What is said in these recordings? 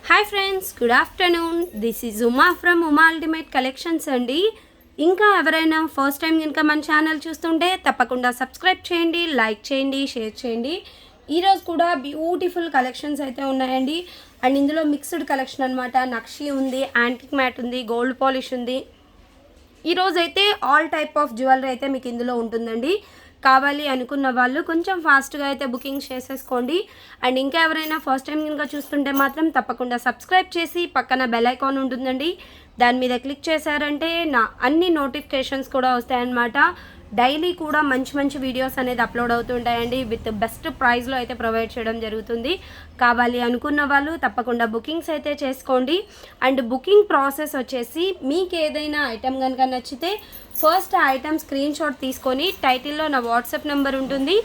Hi friends, good afternoon. This is Uma from Uma ultimate collections అండి. ఇంకా ఎవరైనా ఫస్ట్ టైం కనుక మన ఛానల్ చూస్తుంటే తప్పకుండా సబ్స్క్రైబ్ చేయండి, లైక్ చేయండి, షేర్ చేయండి. ఈరోజు కూడా బ్యూటిఫుల్ కలెక్షన్స్ అయితే ఉన్నాయండి. అండ్ ఇందులో మిక్స్డ్ కలెక్షన్ అనమాట. నక్షి ఉంది, యాంటిక్ మ్యాట్ ఉంది, గోల్డ్ పాలిష్ ఉంది. ఈరోజైతే ఆల్ టైప్ ఆఫ్ జ్యువెలరీ అయితే మీకు ఇందులో ఉంటుందండి. కావాలి అనుకున్న వాళ్ళు కొంచెం ఫాస్ట్గా అయితే బుకింగ్ చేసేసుకోండి. అండ్ ఇంకా ఎవరైనా ఫస్ట్ టైం కనుక చూస్తుంటే మాత్రం తప్పకుండా సబ్స్క్రైబ్ చేసి పక్కన బెల్ ఐకాన్ ఉంటుందండి, దాని మీద క్లిక్ చేశారంటే నా అన్ని నోటిఫికేషన్స్ కూడా వస్తాయన్నమాట. డైలీ కూడా మంచి మంచి వీడియోస్ అనేది అప్లోడ్ అవుతుంటాయండి. విత్ బెస్ట్ ప్రైస్లో అయితే ప్రొవైడ్ చేయడం జరుగుతుంది. కావాలి అనుకున్న వాళ్ళు తప్పకుండా బుకింగ్స్ అయితే చేసుకోండి. అండ్ బుకింగ్ ప్రాసెస్ వచ్చేసి మీకు ఏదైనా ఐటెం కనుక నచ్చితే ఫస్ట్ ఆ ఐటెం స్క్రీన్ షాట్ తీసుకొని టైటిల్లో నా వాట్సాప్ నెంబర్ ఉంటుంది,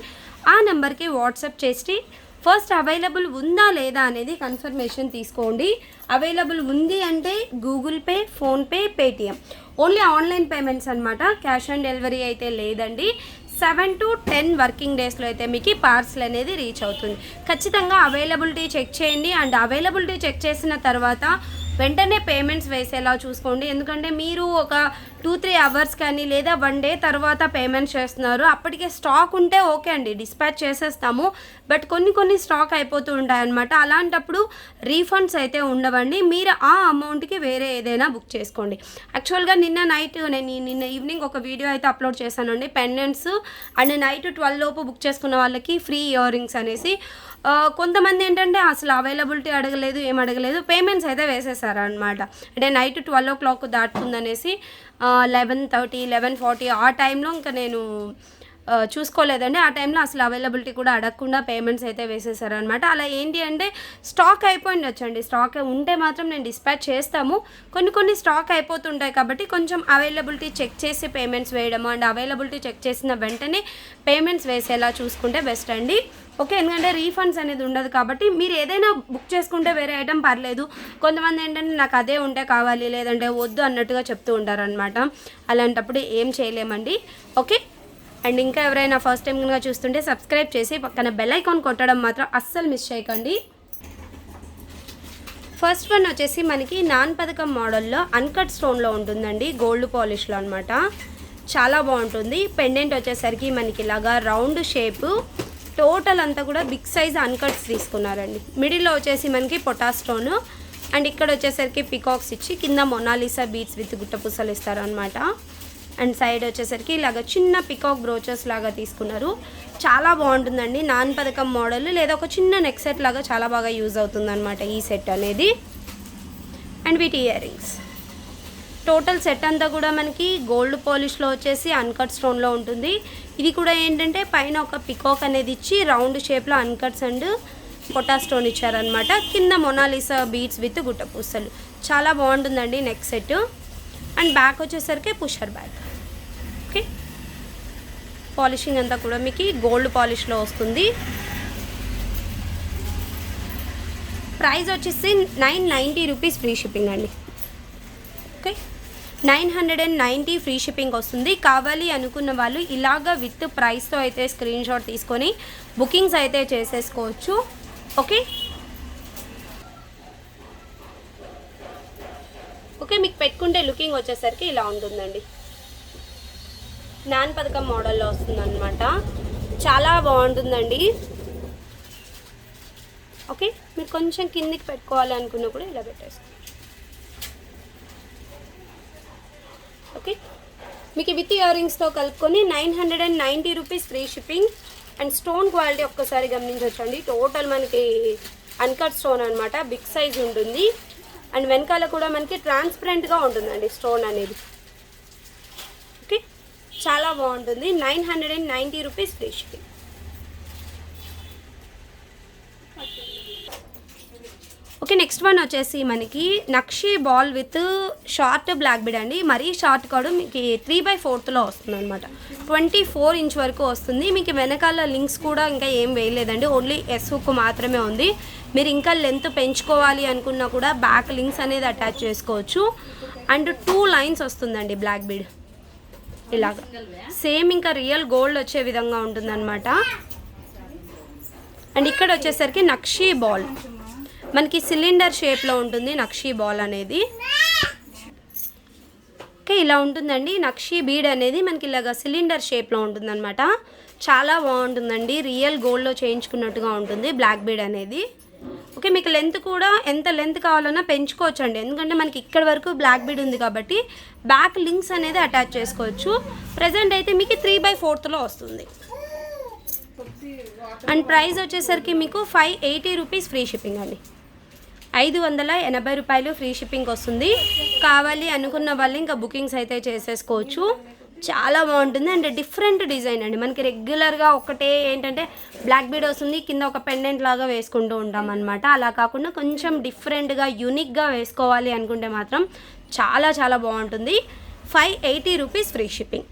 ఆ నెంబర్కి వాట్సాప్ చేసి ఫస్ట్ అవైలబుల్ ఉందా లేదా అనేది కన్ఫర్మేషన్ తీసుకోండి. అవైలబుల్ ఉంది అంటే Google pay, PhonePe, Paytm only online payments అనమాట. క్యాష్ ఆన్ డెలివరీ అయితే లేదండి. 7 to 10 వర్కింగ్ డేస్లో అయితే మీకు పార్సల్ అనేది రీచ్ అవుతుంది. ఖచ్చితంగా అవైలబిలిటీ చెక్ చేయండి. అండ్ అవైలబిలిటీ చెక్ చేసిన తర్వాత వెంటనే పేమెంట్స్ వేసేలా చూసుకోండి. ఎందుకంటే మీరు ఒక 2-3 అవర్స్ కానీ లేదా 1 డే తర్వాత పేమెంట్స్ చేస్తున్నారు, అప్పటికే స్టాక్ ఉంటే ఓకే అండి, డిస్పాచ్ చేసేస్తాము. బట్ కొన్ని స్టాక్ అయిపోతూ ఉంటాయన్నమాట. అలాంటప్పుడు రీఫండ్స్ అయితే ఉండవండి. మీరు ఆ అమౌంట్కి వేరే ఏదైనా బుక్ చేసుకోండి. యాక్చువల్గా నిన్న ఈవినింగ్ ఒక వీడియో అయితే అప్లోడ్ చేశానండి. పెండెంట్స్ అండ్ నైట్ 12 లోపు బుక్ చేసుకున్న వాళ్ళకి ఫ్రీ ఇయర్ రింగ్స్ అనేసి. కొంతమంది ఏంటంటే అసలు అవైలబిలిటీ అడగలేదు, ఏం అడగలేదు, పేమెంట్స్ అయితే వేసేసారు అనమాట. అంటే నైట్ 12 o'clock దాటుతుందనేసి 11:30, 11:40 ఆ టైంలో ఇంకా నేను చూసుకోలేదండి. ఆ టైంలో అసలు అవైలబిలిటీ కూడా అడగకుండా పేమెంట్స్ అయితే వేసేసారు అనమాట. అలా ఏంటి అంటే స్టాక్ అయిపోయిండొచ్చండి. స్టాక్ ఉంటే మాత్రం నేను డిస్పాచ్ చేస్తాము. కొన్ని స్టాక్ అయిపోతుంటాయి కాబట్టి కొంచెం అవైలబిలిటీ చెక్ చేసి పేమెంట్స్ వేయడము, అండ్ అవైలబిలిటీ చెక్ చేసిన వెంటనే పేమెంట్స్ వేసేలా చూసుకుంటే బెస్ట్ అండి. ఓకే, ఎందుకంటే రీఫండ్స్ అనేది ఉండదు కాబట్టి మీరు ఏదైనా బుక్ చేసుకుంటే వేరే ఐటెం పర్లేదు. కొంతమంది ఏంటంటే నాకు అదే ఉంటే కావాలి, లేదంటే వద్దు అన్నట్టుగా చెప్తూ ఉంటారనమాట. అలాంటప్పుడు ఏం చేయలేమండి. ఓకే, అండ్ ఇంకా ఎవరైనా ఫస్ట్ టైం కనుక చూస్తుంటే సబ్స్క్రైబ్ చేసి పక్కన బెల్ ఐకాన్ కొట్టడం మాత్రం అస్సలు మిస్ చేయకండి. ఫస్ట్ వన్ వచ్చేసి మనకి నాన్ పథకం మోడల్లో అన్కట్ స్టోన్లో ఉంటుందండి, గోల్డ్ పాలిష్లో అనమాట. చాలా బాగుంటుంది. పెండెంట్ వచ్చేసరికి మనకి ఇలాగా రౌండ్ షేపు, టోటల్ అంతా కూడా బిగ్ సైజ్ అన్కట్స్ తీసుకున్నారండి. మిడిల్లో వచ్చేసి మనకి పొటా స్టోను, అండ్ ఇక్కడ వచ్చేసరికి పికాక్స్ ఇచ్చి కింద మొనాలిసా బీట్స్ విత్ గుట్టపుసలు ఇస్తారనమాట. అండ్ సైడ్ వచ్చేసరికి ఇలాగ చిన్న పికాక్ బ్రోచెస్ లాగా తీసుకున్నారు. చాలా బాగుంటుందండి. నాన్ పథకం మోడల్ లేదా ఒక చిన్న నెక్ సెట్ లాగా చాలా బాగా యూజ్ అవుతుందన్నమాట ఈ సెట్ అనేది. అండ్ వీటి ఇయర్ రింగ్స్ టోటల్ సెట్ అంతా కూడా మనకి గోల్డ్ పాలిష్లో వచ్చేసి అన్కట్ స్టోన్లో ఉంటుంది. ఇది కూడా ఏంటంటే పైన ఒక పికాక్ అనేది ఇచ్చి రౌండ్ షేప్లో అన్కట్స్ అండ్ పొటా స్టోన్ ఇచ్చారనమాట. కింద మొనాలిసా బీట్స్ విత్ గుట్టపూసలు. చాలా బాగుంటుందండి నెక్ సెట్. అండ్ బ్యాక్ వచ్చేసరికి పుషర్ బ్యాక్. ఓకే, పాలిషింగ్ అంతా కూడా మీకు గోల్డ్ పాలిష్లో వస్తుంది. ప్రైస్ వచ్చేసి 990 రూపీస్ ఫ్రీ షిప్పింగ్ అండి. ఓకే, 990 ఫ్రీ షిప్పింగ్ వస్తుంది. కావాలి అనుకున్న వాళ్ళు ఇలాగా విత్ ప్రైస్తో అయితే స్క్రీన్ షాట్ తీసుకొని బుకింగ్స్ అయితే చేసేసుకోవచ్చు. ఓకే ఓకే, మీకు పెట్టుకుంటే లుకింగ్ వచ్చేసరికి ఇలా ఉంటుందండి. నాన్ పథకం మోడల్లో వస్తుందన్నమాట. చాలా బాగుంటుందండి. ఓకే, మీరు కొంచెం కిందికి పెట్టుకోవాలి అనుకున్నా కూడా ఇలా పెట్టేసుకోండి. ఓకే, మీకు విత్ ఇయర్ రింగ్స్తో కలుపుకొని 990 rupees free shipping. And stone quality ఒక్కసారి గమనించవచ్చండి. టోటల్ మనకి అన్కట్ స్టోన్ అనమాట, బిగ్ సైజ్ ఉంటుంది. అండ్ వెనకాల కూడా మనకి ట్రాన్స్పరెంట్గా ఉంటుందండి స్టోన్ అనేది. ఓకే, చాలా బాగుంటుంది. 990 rupees free shipping. Okay, next one వచ్చేసి మనకి నక్షి ball with short black bead అండి. మరీ షార్ట్ కాదు, మీకు 3/4లో వస్తుంది అనమాట. 24 ఇంచ్ వరకు వస్తుంది. మీకు వెనకాల లింక్స్ కూడా ఇంకా ఏం వేయలేదండి, ఓన్లీ ఎస్ హుక్ మాత్రమే ఉంది. మీరు ఇంకా లెంత్ పెంచుకోవాలి అనుకున్నా కూడా బ్యాక్ లింక్స్ అనేది అటాచ్ చేసుకోవచ్చు. అండ్ 2 లైన్స్ వస్తుందండి బ్లాక్ బీడ్ ఇలాగా. సేమ్ ఇంకా రియల్ గోల్డ్ వచ్చే విధంగా ఉంటుందన్నమాట. అండ్ ఇక్కడ వచ్చేసరికి నక్షి బాల్ మనకి సిలిండర్ షేప్లో ఉంటుంది నక్షీ బాల్ అనేది. ఓకే, ఇలా ఉంటుందండి నక్షీ బీడ్ అనేది మనకి ఇలాగా సిలిండర్ షేప్లో ఉంటుందన్నమాట. చాలా బాగుంటుందండి, రియల్ గోల్డ్లో చేయించుకున్నట్టుగా ఉంటుంది బ్లాక్ బీడ్ అనేది. ఓకే, మీకు లెంత్ కూడా ఎంత లెంత్ కావాలన్నా పెంచుకోవచ్చు అండి, ఎందుకంటే మనకి ఇక్కడ వరకు బ్లాక్ బీడ్ ఉంది కాబట్టి బ్యాక్ లింక్స్ అనేది అటాచ్ చేసుకోవచ్చు. ప్రజెంట్ అయితే మీకు 3/4లో వస్తుంది. అండ్ ప్రైస్ వచ్చేసరికి మీకు 580 రూపీస్ ఫ్రీ షిప్పింగ్ అండి. 580 రూపాయలు ఫ్రీ షిప్పింగ్ వస్తుంది. కావాలి అనుకున్న వాళ్ళు ఇంకా బుకింగ్స్ అయితే చేసేసుకోవచ్చు. చాలా బాగుంటుంది అండ్ డిఫరెంట్ డిజైన్ అండి. మనకి రెగ్యులర్గా ఒకటే ఏంటంటే బ్లాక్ బీడ్ వస్తుంది, కింద ఒక పెండెంట్ లాగా వేసుకుంటూ ఉంటాం అనమాట. అలా కాకుండా కొంచెం డిఫరెంట్గా యూనిక్గా వేసుకోవాలి అనుకుంటే మాత్రం చాలా చాలా బాగుంటుంది. 580 రూపీస్ ఫ్రీ షిప్పింగ్.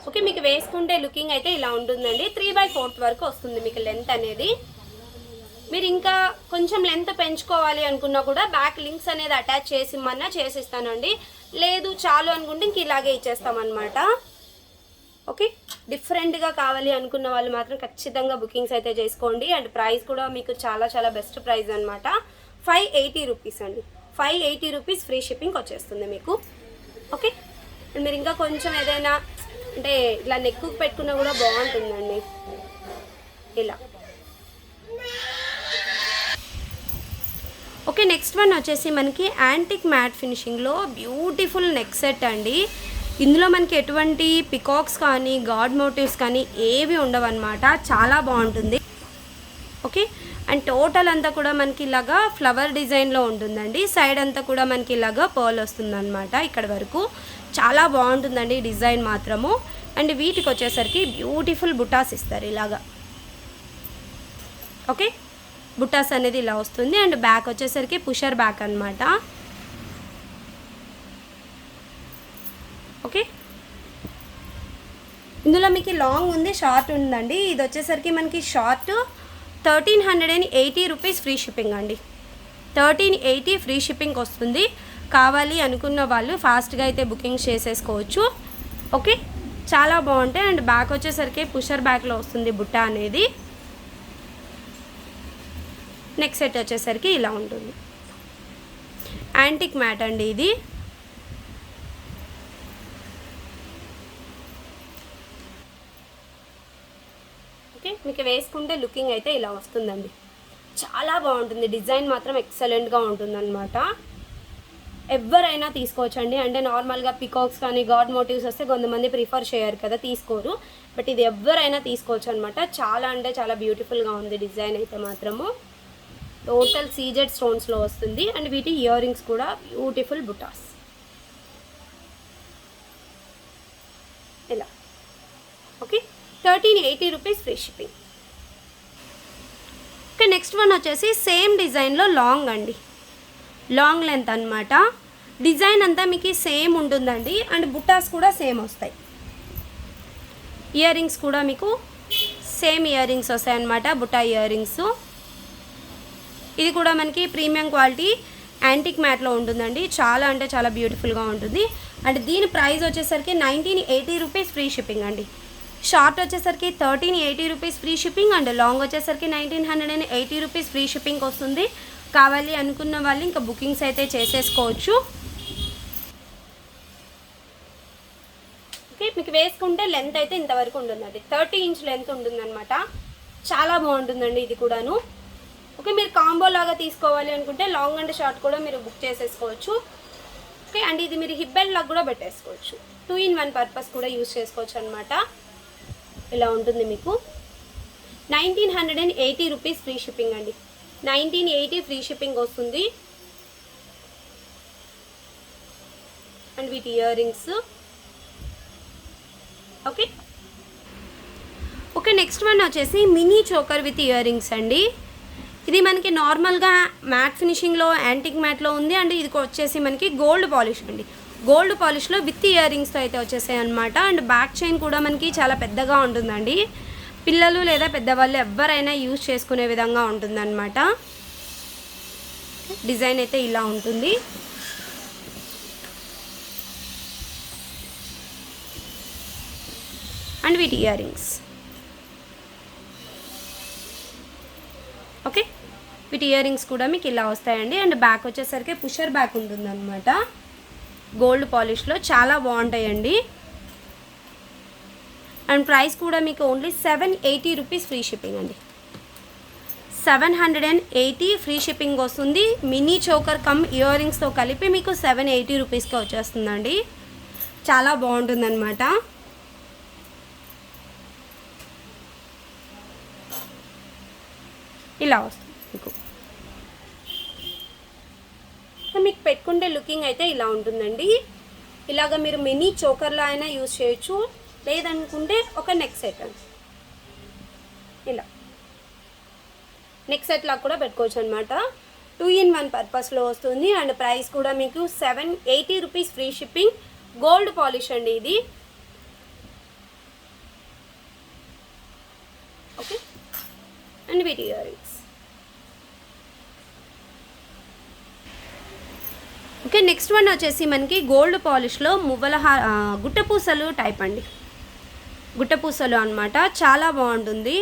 ఓకే, మీకు వేసుకుంటే లుకింగ్ అయితే ఇలా ఉంటుందండి. 3/4 వరకు వస్తుంది మీకు లెంత్ అనేది. మీరు ఇంకా కొంచెం లెంత్ పెంచుకోవాలి అనుకున్నా కూడా బ్యాక్ లింక్స్ అనేది అటాచ్ చేసిమ్మన్నా చేసిస్తానండి. లేదు చాలు అనుకుంటే ఇంక ఇలాగే ఇచ్చేస్తామన్నమాట. ఓకే, డిఫరెంట్గా కావాలి అనుకున్న వాళ్ళు మాత్రం ఖచ్చితంగా బుకింగ్స్ అయితే చేసుకోండి. అండ్ ప్రైస్ కూడా మీకు చాలా చాలా బెస్ట్ ప్రైస్ అనమాట. 580 రూపీస్ అండి. 580 రూపీస్ ఫ్రీ షిప్పింగ్ వచ్చేస్తుంది మీకు. ఓకే, మీరు ఇంకా కొంచెం ఏదైనా అంటే ఇలా నెక్కు పెట్టుకున్నా కూడా బాగుంటుందండి ఇలా. ఓకే, నెక్స్ట్ వన్ వచ్చేసి మనకి యాంటిక్ మ్యాట్ ఫినిషింగ్లో బ్యూటిఫుల్ నెక్ సెట్ అండి. ఇందులో మనకి ఎటువంటి పికాక్స్ కానీ గాడ్ మోటివ్స్ కానీ ఏవి ఉండవు అనమాట. చాలా బాగుంటుంది. ఓకే, అండ్ టోటల్ అంతా కూడా మనకి ఇలాగా ఫ్లవర్ డిజైన్లో ఉంటుందండి. సైడ్ అంతా కూడా మనకి ఇలాగా పర్ల్ వస్తుంది అనమాట ఇక్కడ వరకు. చాలా బాగుంటుందండి డిజైన్ మాత్రము. అండ్ వీటికి వచ్చేసరికి బ్యూటిఫుల్ బుటాస్ ఇస్తారు ఇలాగా. ఓకే, బుటాస్ అనేది ఇలా వస్తుంది. అండ్ బ్యాక్ వచ్చేసరికి పుషర్ బ్యాక్ అనమాట. ఓకే, ఇందులో మీకు లాంగ్ ఉంది, షార్ట్ ఉందండి. ఇది వచ్చేసరికి మనకి షార్ట్ 1380 రూపీస్ ఫ్రీ షిప్పింగ్ అండి. 1380 ఫ్రీ షిప్పింగ్ వస్తుంది. కావాలి అనుకున్న వాళ్ళు ఫాస్ట్గా అయితే బుకింగ్ చేసేసుకోవచ్చు. ఓకే, చాలా బాగుంటాయి. అండ్ బ్యాక్ వచ్చేసరికి పుషర్ బ్యాక్లో వస్తుంది బుట్ట అనేది. నెక్ సెట్ వచ్చేసరికి ఇలా ఉంటుంది. యాంటిక్ మ్యాట్ అండి ఇది. ఓకే, మీకు వేసుకుంటే లుకింగ్ అయితే ఇలా వస్తుందండి. చాలా బాగుంటుంది. డిజైన్ మాత్రం ఎక్సలెంట్గా ఉంటుందన్నమాట. ఎవరైనా తీసుకోవచ్చండి. అంటే నార్మల్గా పికాక్స్ కానీ గాడ్ మోటివ్స్ వస్తే కొంతమంది ప్రిఫర్ చేయరు కదా, తీసుకోరు. బట్ ఇది ఎవరైనా తీసుకోవచ్చు అనమాట. చాలా అంటే చాలా బ్యూటిఫుల్గా ఉంది డిజైన్ అయితే మాత్రము. టోటల్ సీజెడ్ స్టోన్స్లో వస్తుంది. అండ్ వీటి ఇయర్ రింగ్స్ కూడా బ్యూటిఫుల్ బుటాస్ ఇలా. Okay, 1380 rupees free shipping. Okay, next one వచ్చేసి సేమ్ డిజైన్లో లాంగ్ అండి. లాంగ్ లెంత్ అనమాట. డిజైన్ అంతా మీకు సేమ్ ఉంటుందండి. అండ్ బుటాస్ కూడా సేమ్ వస్తాయి. ఇయర్ రింగ్స్ కూడా మీకు సేమ్ ఇయర్ రింగ్స్ వస్తాయి అన్నమాట, బుటా ఇయర్ రింగ్స్. ఇది కూడా మనకి ప్రీమియం క్వాలిటీ యాంటిక్ మ్యాట్లో ఉంటుందండి. చాలా అంటే చాలా బ్యూటిఫుల్గా ఉంటుంది. అండ్ దీని ప్రైస్ వచ్చేసరికి 1980 రూపీస్ ఫ్రీ షిప్పింగ్ అండి. షార్ట్ వచ్చేసరికి 1380 rupees free shipping. And long వచ్చేసరికి 1980 రూపీస్ ఫ్రీ షిప్పింగ్ వస్తుంది. కావాలి అనుకున్న వాళ్ళు ఇంకా బుకింగ్స్ అయితే చేసేసుకోవచ్చు. ఓకే, మీకు వేసుకుంటే లెంత్ అయితే ఇంతవరకు ఉంటుందండి. 30 ఇంచ్ లెంత్ ఉంటుందన్నమాట. చాలా బాగుంటుందండి ఇది కూడాను. ఓకే, మీరు కాంబో లాగా తీసుకోవాలి అనుకుంటే లాంగ్ అండ్ షార్ట్ కూడా మీరు బుక్ చేసేసుకోవచ్చు. ఓకే, అండ్ ఇది మీరు హిప్ బెల్ట్ లాగా కూడా పెట్టేసుకోవచ్చు. 2-in-1 పర్పస్ కూడా యూజ్ చేసుకోవచ్చు అనమాట. ఇలా ఉంటుంది మీకు. 1980 రూపీస్ ఫ్రీ షిప్పింగ్ అండి. 1980 ఫ్రీ షిప్పింగ్ వస్తుంది. అండ్ వీటి earrings. Okay okay, next one వచ్చేసి mini choker with earrings అండి. ఇది మనకి నార్మల్గా మ్యాట్ ఫినిషింగ్లో యాంటిక్ మ్యాట్లో ఉంది. అండ్ ఇది వచ్చేసి మనకి గోల్డ్ పాలిష్ అండి. గోల్డ్ పాలిష్లో విత్ ఇయర్ రింగ్స్తో అయితే వచ్చేసాయి అనమాట. అండ్ బ్యాక్ చైన్ కూడా మనకి చాలా పెద్దగా ఉంటుందండి. పిల్లలు లేదా పెద్దవాళ్ళు ఎవరైనా యూజ్ చేసుకునే విధంగా ఉంటుందన్నమాట. డిజైన్ అయితే ఇలా ఉంటుంది. అండ్ వీటి ఇయర్ రింగ్స్. ఓకే, వీటి ఇయర్ రింగ్స్ కూడా మీకు ఇలా వస్తాయండి. అండ్ బ్యాక్ వచ్చేసరికి పుషర్ బ్యాక్ ఉంటుందన్నమాట. గోల్డ్ పాలిష్లో చాలా బాగుంటాయండి. అండ్ ప్రైస్ కూడా మీకు ఓన్లీ 780 రూపీస్ ఫ్రీ షిప్పింగ్ అండి. 780 ఫ్రీ షిప్పింగ్ వస్తుంది. మినీ చోకర్ కమ్ ఇయర్ రింగ్స్తో కలిపి మీకు 780 రూపీస్కి వచ్చేస్తుందండి. చాలా బాగుంటుందన్నమాట. ఇలా వస్తుంది మీకు పెట్టుకుంటే లుకింగ్ అయితే ఇలా ఉంటుందండి. ఇలాగ మీరు మినీ చోకర్లో అయినా యూజ్ చేయొచ్చు, లేదనుకుంటే ఒక నెక్ సెట్ అండి, ఇలా నెక్ సెట్ లాగా కూడా పెట్టుకోవచ్చు అనమాట. 2-in-1 పర్పస్లో వస్తుంది. అండ్ ప్రైస్ కూడా మీకు 780 rupees free shipping. Gold polish అండి ఇది. ఓకే, అండ్ వీటి earrings. Okay, next one వచ్చేసి మనకి గోల్డ్ పాలిష్లో మువ్వల గుట్టపూసలు టైప్ అండి. గుట్టపూసలు అనమాట. చాలా బాగుంటుంది.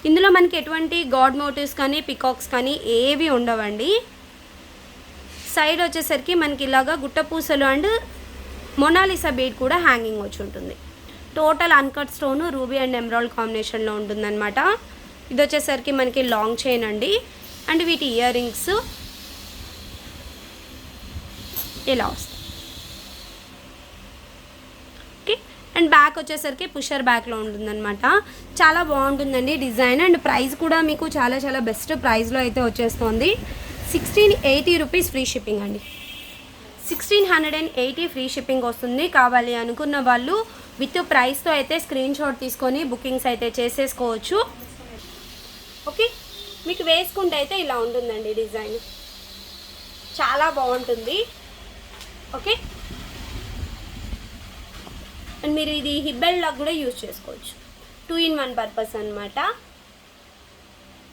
ఇందులో మనకి ఎటువంటి గాడ్ మోటివ్స్ కానీ పికాక్స్ కానీ ఏవి ఉండవండి. సైడ్ వచ్చేసరికి మనకి ఇలాగా గుట్టపూసలు అండ్ మొనాలిసా బీడ్ కూడా హ్యాంగింగ్ వచ్చి ఉంటుంది. Total uncut stone ruby and emerald కాంబినేషన్లో ఉంటుందన్నమాట. ఇది వచ్చేసరికి మనకి లాంగ్ చైన్ అండి. అండ్ వీటి ఇయర్ రింగ్స్ ఇలా వస్తాయి. ఓకే, అండ్ బ్యాక్ వచ్చేసరికి పుషర్ బ్యాక్లో ఉంటుందన్నమాట. చాలా బాగుంటుందండి డిజైన్. అండ్ ప్రైస్ కూడా మీకు చాలా చాలా బెస్ట్ ప్రైస్లో అయితే వచ్చేస్తుంది. 1680 రూపీస్ ఫ్రీ షిప్పింగ్ అండి. 1680 ఫ్రీ షిప్పింగ్ వస్తుంది. కావాలి అనుకున్న వాళ్ళు విత్ ప్రైస్తో అయితే స్క్రీన్ షాట్ తీసుకొని బుకింగ్స్ అయితే చేసేసుకోవచ్చు. ఓకే, మీకు వేసుకుంటే అయితే ఇలా ఉంటుందండి డిజైన్. చాలా బాగుంటుంది. ఓకే, అండ్ మీరు ఇది హిబ్బెల్ లాగా కూడా యూజ్ చేసుకోవచ్చు. 2-in-1 పర్పస్ అనమాట.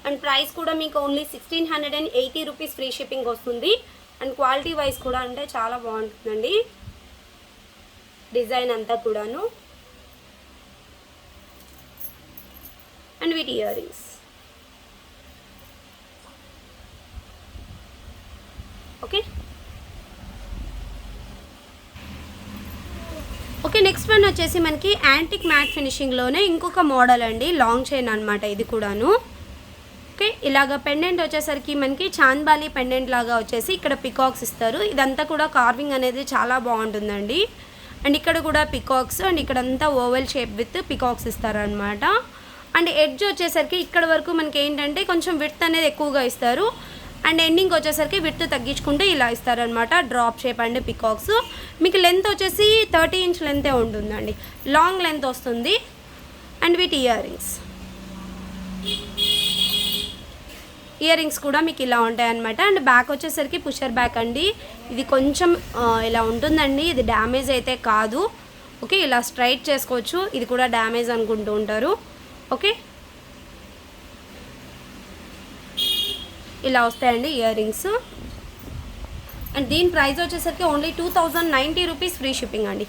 అండ్ ప్రైస్ కూడా మీకు ఓన్లీ 1680 రూపీస్ ఫ్రీ షిప్పింగ్ వస్తుంది. అండ్ క్వాలిటీ వైజ్ కూడా అంటే చాలా బాగుంటుందండి డిజైన్ అంతా కూడాను. అండ్ వీటి earrings. Okay, okay, next one వచ్చేసి మనకి యాంటిక్ మ్యాట్ ఫినిషింగ్లోనే ఇంకొక మోడల్ అండి. లాంగ్ చైన్ అనమాట ఇది కూడాను. ఓకే, ఇలాగ పెండెంట్ వచ్చేసరికి మనకి చాంద్బాలి పెండెంట్ లాగా వచ్చేసి ఇక్కడ పికాక్స్ ఇస్తారు. ఇదంతా కూడా కార్వింగ్ అనేది చాలా బాగుంటుందండి. అండ్ ఇక్కడ కూడా పికాక్స్ అండ్ ఇక్కడంతా ఓవెల్ షేప్ విత్ పికాక్స్ ఇస్తారనమాట. అండ్ ఎడ్జ్ వచ్చేసరికి ఇక్కడ వరకు మనకి ఏంటంటే కొంచెం విడ్త్ అనేది ఎక్కువగా ఇస్తారు. అండ్ ఎండింగ్ వచ్చేసరికి విడ్త్ తగ్గించుకుంటూ ఇలా ఇస్తారనమాట. Drop shape and peacocks. మీకు లెంత్ వచ్చేసి 30 ఇంచ్ లెంతే ఉంటుందండి. లాంగ్ లెంత్ వస్తుంది. అండ్ వీటి ఇయర్ రింగ్స్. ఇయర్ రింగ్స్ కూడా మీకు ఇలా ఉంటాయి అనమాట. అండ్ బ్యాక్ వచ్చేసరికి పుషర్ బ్యాక్ అండి. ఇది కొంచెం ఇలా ఉంటుందండి. ఇది డ్యామేజ్ అయితే కాదు. ఓకే, ఇలా స్ట్రైట్ చేసుకోవచ్చు. ఇది కూడా డ్యామేజ్ అనుకుంటూ ఉంటారు. ఓకే, ఇలా వస్తాయండి ఇయర్ రింగ్స్. అండ్ దీని ప్రైస్ వచ్చేసరికి ఓన్లీ 2090 రూపీస్ ఫ్రీ షిప్పింగ్ అండి.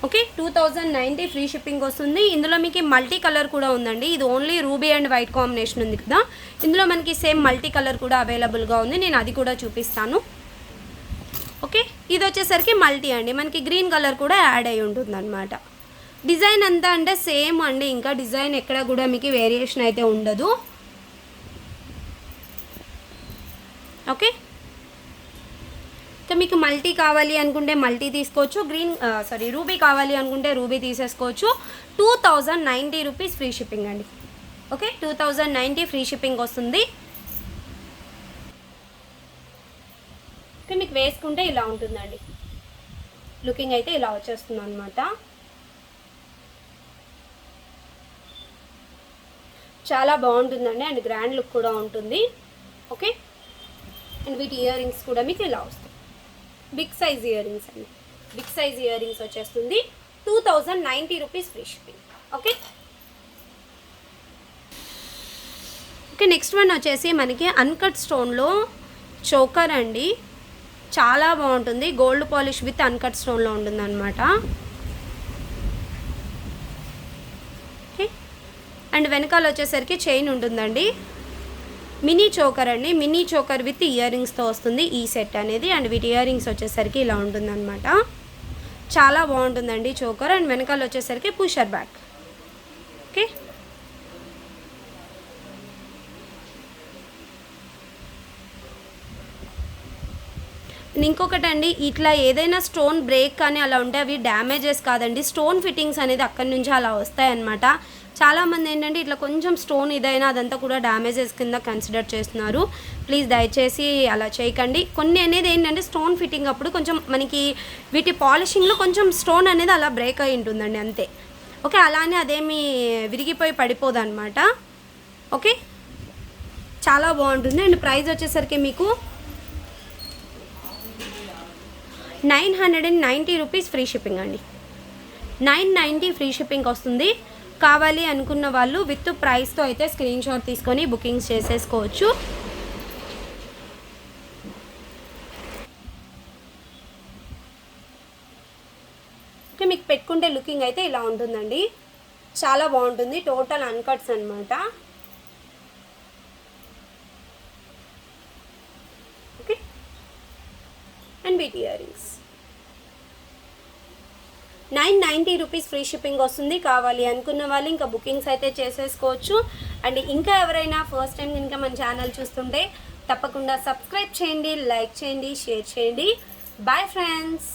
ఓకే, 2090 ఫ్రీ షిప్పింగ్ వస్తుంది. ఇందులో మీకు మల్టీ కలర్ కూడా ఉందండి. ఇది only ruby and white combination ఉంది కదా. ఇందులో మనకి సేమ్ మల్టీ కలర్ కూడా అవైలబుల్గా ఉంది. నేను అది కూడా చూపిస్తాను. ఓకే, ఇది వచ్చేసరికి మల్టీ అండి. మనకి గ్రీన్ కలర్ కూడా యాడ్ అయి ఉంటుంది అనమాట. డిజైన్ అంతా అంటే సేమ్ అండి. ఇంకా డిజైన్ ఎక్కడ కూడా మీకు వేరియేషన్ అయితే ఉండదు. ఓకే, ఇంకా మీకు మల్టీ కావాలి అనుకుంటే మల్టీ తీసుకోవచ్చు. రూబీ కావాలి అనుకుంటే రూబీ తీసేసుకోవచ్చు. 2090 రూపీస్ ఫ్రీ షిప్పింగ్ అండి. ఓకే, 2090 ఫ్రీ షిప్పింగ్ వస్తుంది. ఓకే, మీకు వేసుకుంటే ఇలా ఉంటుందండి. లుకింగ్ అయితే ఇలా వచ్చేస్తుంది అనమాట. చాలా బాగుంటుందండి. అండ్ గ్రాండ్ లుక్ కూడా ఉంటుంది. ఓకే, అండ్ వీటి ఇయర్ రింగ్స్ కూడా మీకు ఇలా వస్తాయి. బిగ్ సైజ్ ఇయర్ రింగ్స్ అండి. బిగ్ సైజ్ ఇయర్ రింగ్స్ వచ్చేస్తుంది. 2090 rupees free shipping. Okay, okay, next one వచ్చేసి మనకి అన్కట్ స్టోన్లో చోకర్ అండి. చాలా బాగుంటుంది. గోల్డ్ పాలిష్ విత్ అన్కట్ స్టోన్లో ఉంటుంది అనమాట. ఓకే, అండ్ వెనకాల వచ్చేసరికి చైన్ ఉంటుందండి. మినీ చోకర్ అండి, మినీ చోకర్ విత్ ఇయర్ రింగ్స్తో వస్తుంది ఈ సెట్ అనేది. అండ్ వీటి ఇయర్ రింగ్స్ వచ్చేసరికి ఇలా ఉంటుందన్నమాట. చాలా బాగుంటుందండి చోకర్. అండ్ వెనకాల వచ్చేసరికి పుషర్ బ్యాక్. ఓకే, ఇంకొకటండి, ఇట్లా ఏదైనా స్టోన్ బ్రేక్ కానీ అలా ఉంటే అవి డ్యామేజెస్ కాదండి, స్టోన్ ఫిట్టింగ్స్ అనేది అక్కడి నుంచి అలా వస్తాయన్నమాట. చాలామంది ఏంటంటే ఇట్లా కొంచెం స్టోన్ ఇదైనా అదంతా కూడా డ్యామేజెస్ కింద కన్సిడర్ చేస్తున్నారు. ప్లీజ్ దయచేసి అలా చేయకండి. కొన్ని అనేది ఏంటంటే స్టోన్ ఫిట్టింగ్ అప్పుడు కొంచెం మనకి వీటి పాలిషింగ్లో కొంచెం స్టోన్ అనేది అలా బ్రేక్ అయి ఉంటుందండి అంతే. ఓకే, అలానే అదేమి విరిగిపోయి పడిపోదు అనమాట. ఓకే, చాలా బాగుంటుంది. అండ్ ప్రైస్ వచ్చేసరికి మీకు 990 రూపీస్ ఫ్రీ షిప్పింగ్ అండి. 990 ఫ్రీ షిప్పింగ్ వస్తుంది. కావాలి అనుకున్న వాళ్ళు విత్ ప్రైస్తో అయితే స్క్రీన్ షాట్ తీసుకొని బుకింగ్స్ చేసేసుకోవచ్చు. ఓకే, మీకు పెట్టుకుంటే లుకింగ్ అయితే ఇలా ఉంటుందండి. చాలా బాగుంటుంది. టోటల్ అన్కట్స్ అనమాట. ఓకే, అండ్ వీటి ear rings 990 rupees free shipping వస్తుంది. కావాలి అనుకున్న వాళ్ళు ఇంకా బుకింగ్స్ అయితే చేసేసుకోవచ్చు. అండ్ ఇంకా ఎవరైనా ఫస్ట్ టైం కనుక మన ఛానల్ చూస్తుంటే తప్పకుండా సబ్స్క్రైబ్ చేయండి, లైక్ చేయండి, షేర్ చేయండి. Bye friends.